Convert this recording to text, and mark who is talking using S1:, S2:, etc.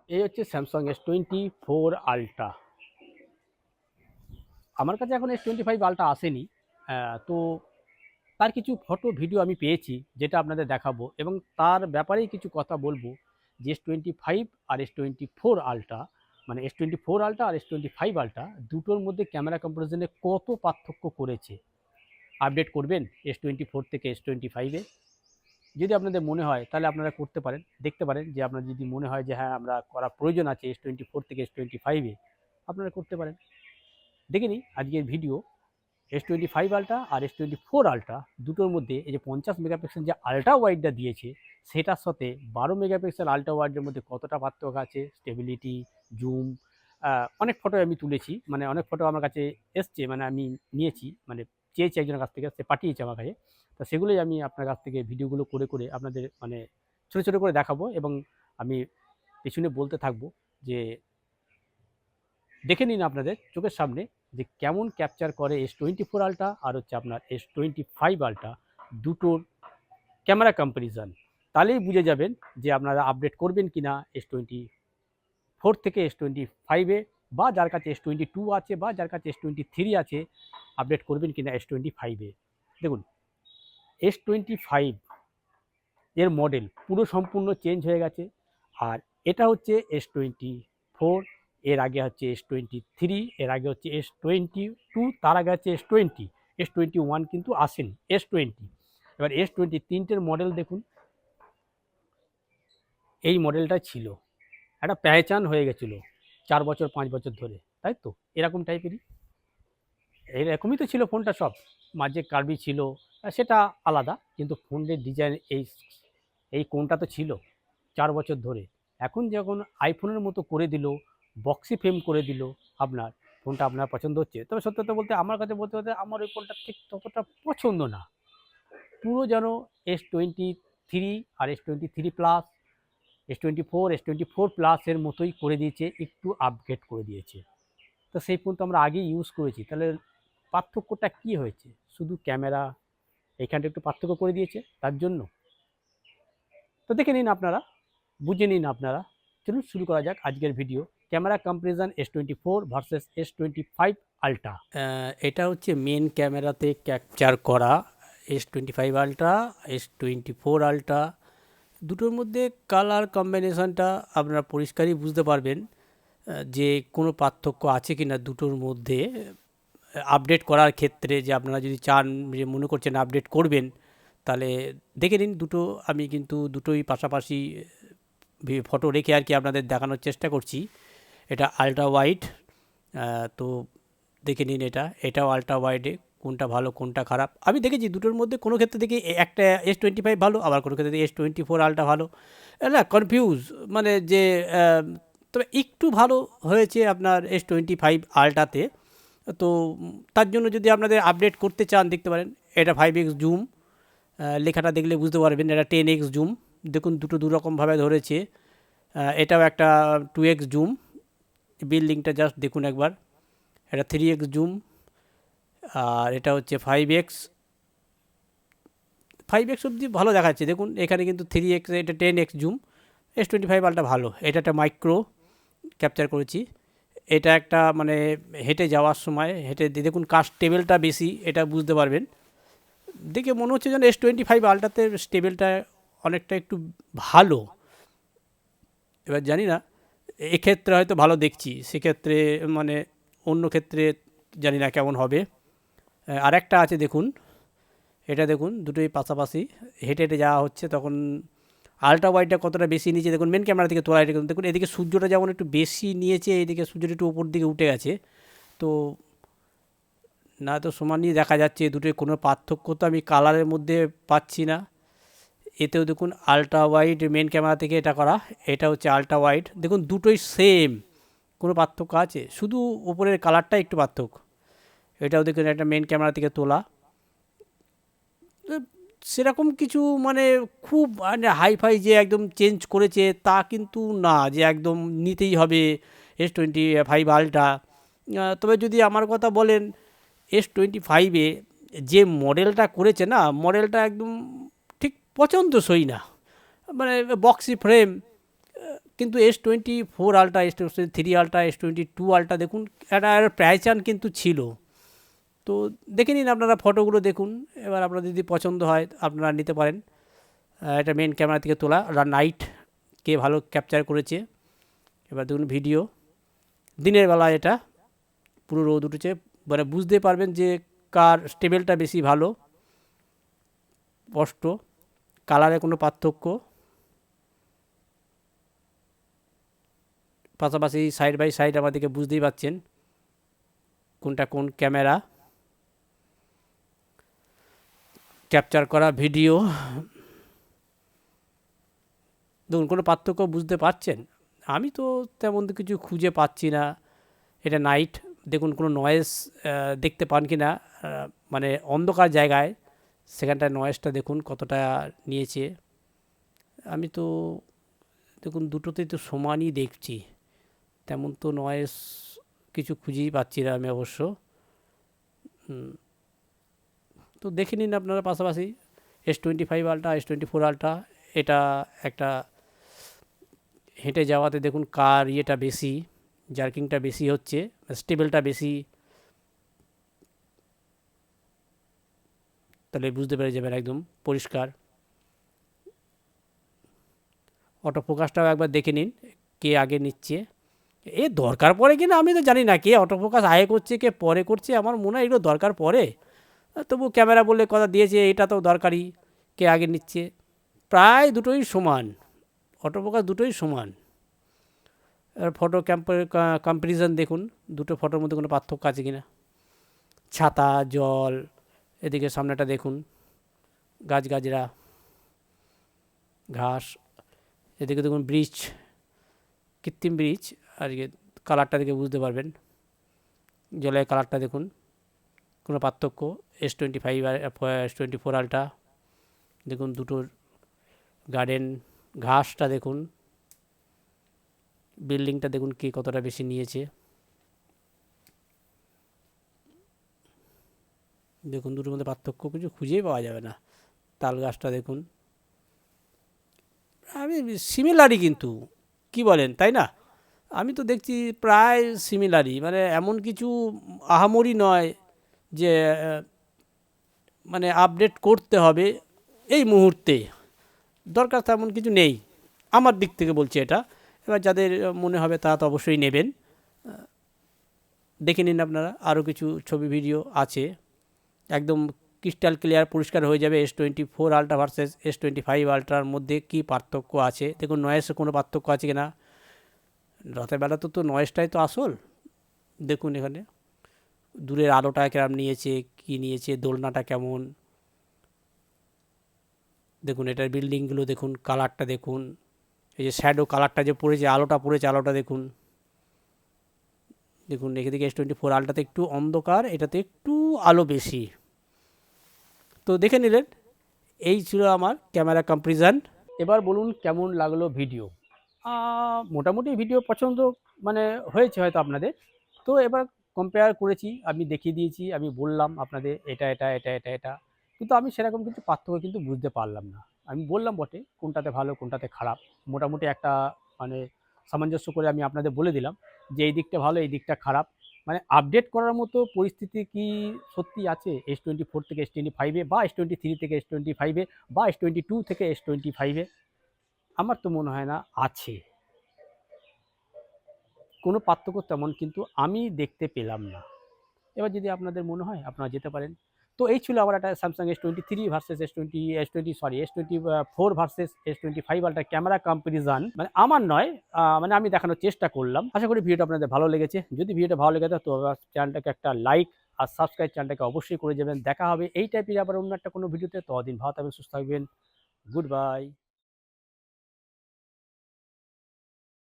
S1: এই হচ্ছে Samsung S24 ultra. আমার কাছে এখন S25 আলট্রা আসেনি। তো তার কিছু ফটো ভিডিও আমি পেয়েছি যেটা আপনাদের দেখাবো এবং তার ব্যাপারেই কিছু কথা বলবো যে S25 আর S24 আলট্রা, মানে S24 আলট্রা আর S25 আলট্রা দুটোর মধ্যে ক্যামেরা কম্পারিজনে কত পার্থক্য করেছে। আপডেট করবেন S24 থেকে S25-এ? যদি আপনাদের মনে হয় তাহলে আপনারা করতে পারেন, দেখতে পারেন যে আপনার যদি মনে হয় যে হ্যাঁ আমরা করা প্রয়োজন আছে S24 থেকে S25-এ, আপনারা করতে পারেন। দেখে নিই আজকের ভিডিও S25 আলট্রা আর S24 আলট্রা দুটোর মধ্যে এই যে 50 মেগাপিক্সেল যে আলট্রা ওয়াইডটা দিয়েছে সেটার সাথে 12 মেগাপিক্সেল আলট্রা ওয়াইডের মধ্যে কতটা পার্থক্য আছে, স্টেবিলিটি, জুম। অনেক ফটো আমি তুলেছি, মানে অনেক ফটো আমার কাছে এসছে, মানে আমি নিয়েছি, মানে চেয়েছি একজনের কাছ থেকে, সে পাঠিয়েছে আমার কাছে। তো সেগুলোই আমি আপনার কাছ থেকে ভিডিওগুলো করে করে আপনাদের মানে ছোটো ছোটো করে দেখাবো এবং আমি পেছনে বলতে থাকবো যে দেখে নিন আপনাদের চোখের সামনে যে কেমন ক্যাপচার করে S24 আলট্রা আর হচ্ছে আপনার S25 আলট্রা দুটোর ক্যামেরা কম্প্যারিজন। তাহলেই বুঝে যাবেন যে আপনারা আপডেট করবেন কি না S24 থেকে S25-এ, বা যার কাছে S22 আছে বা যার কাছে S23 আছে আপডেট করবেন কি না S25-এ। দেখুন, S25 এর মডেল পুরো সম্পূর্ণ চেঞ্জ হয়ে গেছে। আর এটা হচ্ছে S24, এর আগে হচ্ছে S23, এর আগে হচ্ছে S22, তার আগে হচ্ছে S20, S21 কিন্তু আসেনি, S20। এবার S23-র মডেল দেখুন, এই মডেলটা ছিল একটা পেহচান হয়ে গেছিলো 4 বছর 5 বছর ধরে, তাই তো? এরকম টাইপেরই, এরকমই তো ছিল ফোনটা সব। মাঝে কার্ভি ছিল, সেটা আলাদা, কিন্তু ফোনের ডিজাইন এই এই কোনটা তো ছিল 4 বছর ধরে। এখন যখন আইফোনের মতো করে দিল, বক্সি ফ্রেম করে দিল, আপনার ফোনটা আপনার পছন্দ হচ্ছে। তবে সত্যি কথা বলতে আমার কাছে বলতে বলতে আমার ওই ফোনটা ঠিক ততটা পছন্দ না। পুরো যেন S23 আর S23 প্লাস, S24 মতোই করে দিয়েছে, একটু আপগ্রেড করে দিয়েছে। তো সেই ফোন তো আমরা আগেই ইউজ করেছি, তাহলে পার্থক্যটা কি হয়েছে? শুধু ক্যামেরা এইখানটা একটু পার্থক্য করে দিয়েছে তার জন্য? তো দেখে নিন আপনারা, বুঝে নিন আপনারা। চলুন শুরু করা যাক আজকের video. Camera comparison S24 versus S25 ultra. এটা হচ্ছে মেন ক্যামেরাতে ক্যাপচার করা S25 আলট্রা, S24 আলট্রা। দুটোর মধ্যে কালার কম্বিনেশনটা আপনারা পরিষ্কারই বুঝতে পারবেন যে কোনো পার্থক্য আছে কি না দুটোর মধ্যে। আপডেট করার ক্ষেত্রে যে আপনারা যদি চান, যে মনে করছেন আপডেট করবেন, তাহলে দেখে নিন দুটো। আমি কিন্তু দুটোই পাশাপাশি ফটো রেখে আর কি আপনাদের দেখানোর চেষ্টা করছি। এটা আলট্রা ওয়াইড, তো দেখে নিন এটাও আলট্রা ওয়াইডে। কোনটা ভালো কোনটা খারাপ আমি দেখেছি দুটোর মধ্যে। কোনো ক্ষেত্রে দেখি একটা S25 ভালো, আবার কোনো ক্ষেত্রে দেখি S24 আলট্রা ভালো। না কনফিউজ, মানে যে তবে একটু ভালো হয়েছে আপনার S25 আলট্রাতে। তো তার জন্য যদি আপনাদের আপডেট করতে চান দেখতে পারেন। এটা 5x জুম, লেখাটা দেখলে বুঝতে পারবেন। এটা 10x জুম, দেখুন দুটো দুরকমভাবে ধরেছে। এটাও একটা 2x জুম, বিল্ডিংটা জাস্ট দেখুন একবার। এটা 3x জুম, আর এটা হচ্ছে 5x অবধি ভালো দেখাচ্ছে। দেখুন এখানে কিন্তু 3x, এটা 10x জুম। S25 আলট্রা ভালো। এটা একটা মাইক্রো ক্যাপচার করেছি। এটা একটা মানে হেঁটে যাওয়ার সময় হেঁটে দেখুন কাস্ট টেবিলটা বেশি, এটা বুঝতে পারবেন। দেখে মনে হচ্ছে যেন S25 আলট্রাতে স্টেবেলটা অনেকটা একটু ভালো। এবার জানি না, এক্ষেত্রে হয়তো ভালো দেখছি, সেক্ষেত্রে মানে অন্য ক্ষেত্রে জানি না কেমন হবে। আরেকটা আছে দেখুন, এটা দেখুন দুটোই পাশাপাশি হেঁটে হেঁটে যাওয়া হচ্ছে, তখন আলট্রা ওয়াইডটা কতটা বেশি নিয়েছে দেখুন। মেন ক্যামেরা থেকে তোলা, এটা দেখুন এদিকে সূর্যটা যেমন একটু বেশি নিয়েছে, এইদিকে সূর্যটা একটু ওপর দিকে উঠে গেছে। তো না তো সমানই দেখা যাচ্ছে, দুটোই কোনো পার্থক্য তো আমি কালারের মধ্যে পাচ্ছি না। এতেও দেখুন আলট্রা ওয়াইড মেন ক্যামেরা থেকে এটা করা, এটা হচ্ছে আলট্রা ওয়াইড। দেখুন দুটোই সেম, কোনো পার্থক্য আছে? শুধু উপরের কালারটা একটু পার্থক্য। এটাও দেখুন একটা মেন ক্যামেরা থেকে তোলা। সেরকম কিছু মানে খুব মানে হাইফাই যে একদম চেঞ্জ করেছে তা কিন্তু না, যে একদম নিতেই হবে S25 আলট্রা। তবে যদি আমার কথা বলেন, S25-এ যে মডেলটা করেছে না, মডেলটা একদম ঠিক পছন্দসই না। মানে বক্সি ফ্রেম, কিন্তু S24 Ultra, S23 Ultra, S22 Ultra দেখুন একটা প্রাইচান কিন্তু ছিল। তো দেখে নিন আপনারা, ফটোগুলো দেখুন, এবার আপনাদের যদি পছন্দ হয় আপনারা নিতে পারেন। এটা মেন ক্যামেরা থেকে তোলা, নাইট কে ভালো ক্যাপচার করেছে। এবার দেখুন ভিডিও দিনের বেলা, এটা পুরো রোদ উঠেছে, মানে বুঝতে পারবেন যে কার স্টেবেলটা বেশি ভালো, স্পষ্ট, কালারে কোনো পার্থক্য, পাশাপাশি সাইড বাই সাইড আমাদেরকে বুঝতেই পাচ্ছেন কোনটা কোন ক্যামেরা ক্যাপচার করা ভিডিও। দেখুন কোনো পার্থক্য বুঝতে পারছেন? আমি তো তেমন কিছু খুঁজে পাচ্ছি না। এটা নাইট, দেখুন কোনো নয়েজ দেখতে পান কি না, মানে অন্ধকার জায়গায় সেখানটায় নয়েজটা দেখুন কতটা নিয়েছে। আমি তো দেখুন দুটোতেই তো সমানই দেখছি, তেমন তো নয়েজ কিছু খুঁজেই পাচ্ছি না আমি অবশ্য। তো দেখে নিন আপনারা পাশাপাশি S25 Ultra, S24 Ultra। এটা একটা হেঁটে যাওয়াতে দেখুন কার ইয়েটা বেশি, জার্কিংটা বেশি হচ্ছে, স্টেবেলটা বেশি, তাহলে বুঝতে পেরে যাবেন একদম পরিষ্কার। অটো ফোকাসটাও একবার দেখে নিন কে আগে নিচ্ছে। এ দরকার পড়ে কিনা আমি তো জানি না, কে অটো ফোকাস আগে করছে কে পরে করছে, আমার মনে হয় এগুলো দরকার পড়ে। তবু ক্যামেরা বললে কথা দিয়েছে, এটা তো দরকারি, কে আগে নিচ্ছে। প্রায় দুটোই সমান, অটো ফোকাস দুটোই সমান। ফটো কম্পারিজন দেখুন, দুটো ফটোর মধ্যে কোনো পার্থক্য আছে কিনা। ছাতা, জল, এদিকে সামনেটা দেখুন গাছগাছরা, ঘাস, এদিকে দেখুন ব্রিজ, কৃত্রিম ব্রিজ, আর কালারটা দেখে বুঝতে পারবেন, জলের কালারটা দেখুন কোনো পার্থক্য। S25 আর S24 Ultra দেখুন দুটোর গার্ডেন, ঘাসটা দেখুন, বিল্ডিংটা দেখুন কে কতটা বেশি নিয়েছে। দেখুন দুটোর মধ্যে পার্থক্য কিছু খুঁজেই পাওয়া যাবে না। তাল গাছটা দেখুন, আমি সিমিলারই, কিন্তু কি বলেন তাই না? আমি তো দেখছি প্রায় সিমিলারই, মানে এমন কিছু আহামরি নয় যে মানে আপডেট করতে হবে এই মুহূর্তে, দরকার তেমন কিছু নেই আমার দিক থেকে বলছি এটা। এবার যাদের মনে হবে তারা তো অবশ্যই নেবেন। দেখে নিন আপনারা, আরও কিছু ছবি ভিডিও আছে, একদম ক্রিস্টাল ক্লিয়ার পরিষ্কার হয়ে যাবে S24 Ultra ভার্সেস S25 Ultraর মধ্যে কী পার্থক্য আছে। দেখুন নয়েজের কোনো পার্থক্য আছে কিনা, রাতের বেলা তো নয়েজটাই তো আসল। দেখুন এখানে দূরের আলোটা কেমন নিয়েছে, কী নিয়েছে, দোলনাটা কেমন, দেখুন এটার বিল্ডিংগুলো দেখুন, কালারটা দেখুন, এই যে শ্যাডো কালারটা যে পড়েছে, আলোটা পড়েছে, আলোটা দেখুন। দেখুন এদিকে S24 Ultraতে একটু অন্ধকার, এটাতে একটু আলো বেশি। তো দেখে নিলেন, এই ছিল আমার ক্যামেরা কম্পারিজন। এবার বলুন কেমন লাগলো ভিডিও। মোটামুটি ভিডিও পছন্দ মানে হয়েছে হয়তো আপনাদের। তো এবার কম্পেয়ার করেছি, আমি দেখিয়ে দিয়েছি, আমি বললাম আপনাদের এটা এটা এটা এটা এটা, কিন্তু আমি সেরকম কিছু পার্থক্য কিন্তু বুঝতে পারলাম না। আমি বললাম বটে কোনটাতে ভালো কোনটাতে খারাপ, মোটামুটি একটা মানে সামঞ্জস্য করে আমি আপনাদের বলে দিলাম যে এই দিকটা ভালো এই দিকটা খারাপ। মানে আপডেট করার মতো পরিস্থিতি কি সত্যি আছে S24 থেকে S25-এ, বা S23 থেকে S25-এ, বা S22 থেকে S25-এ? আমার তো মনে হয় না আছে। কোনো পার্থক্য তেমন কিন্তু আমি দেখতে পেলাম না। এবার যদি আপনাদের মনে হয় আপনারা যেতে পারেন। তো এই ছিল আমার একটা Samsung S23 versus S24 versus S25 Ultra camera comparison, মানে আমার নয়, মানে আমি দেখানোর চেষ্টা করলাম। আশা করি ভিডিওটা আপনাদের ভালো লেগেছে। যদি ভিডিওটা ভালো লেগে থাকে তো চ্যানেলটাকে একটা লাইক আর সাবস্ক্রাইব চ্যানেলটাকে অবশ্যই করে যাবেন। দেখা হবে এই টাইপের আবার অন্য একটা কোনো ভিডিওতে। ততদিন ভালো থাকবেন, সুস্থ থাকবেন। Good bye.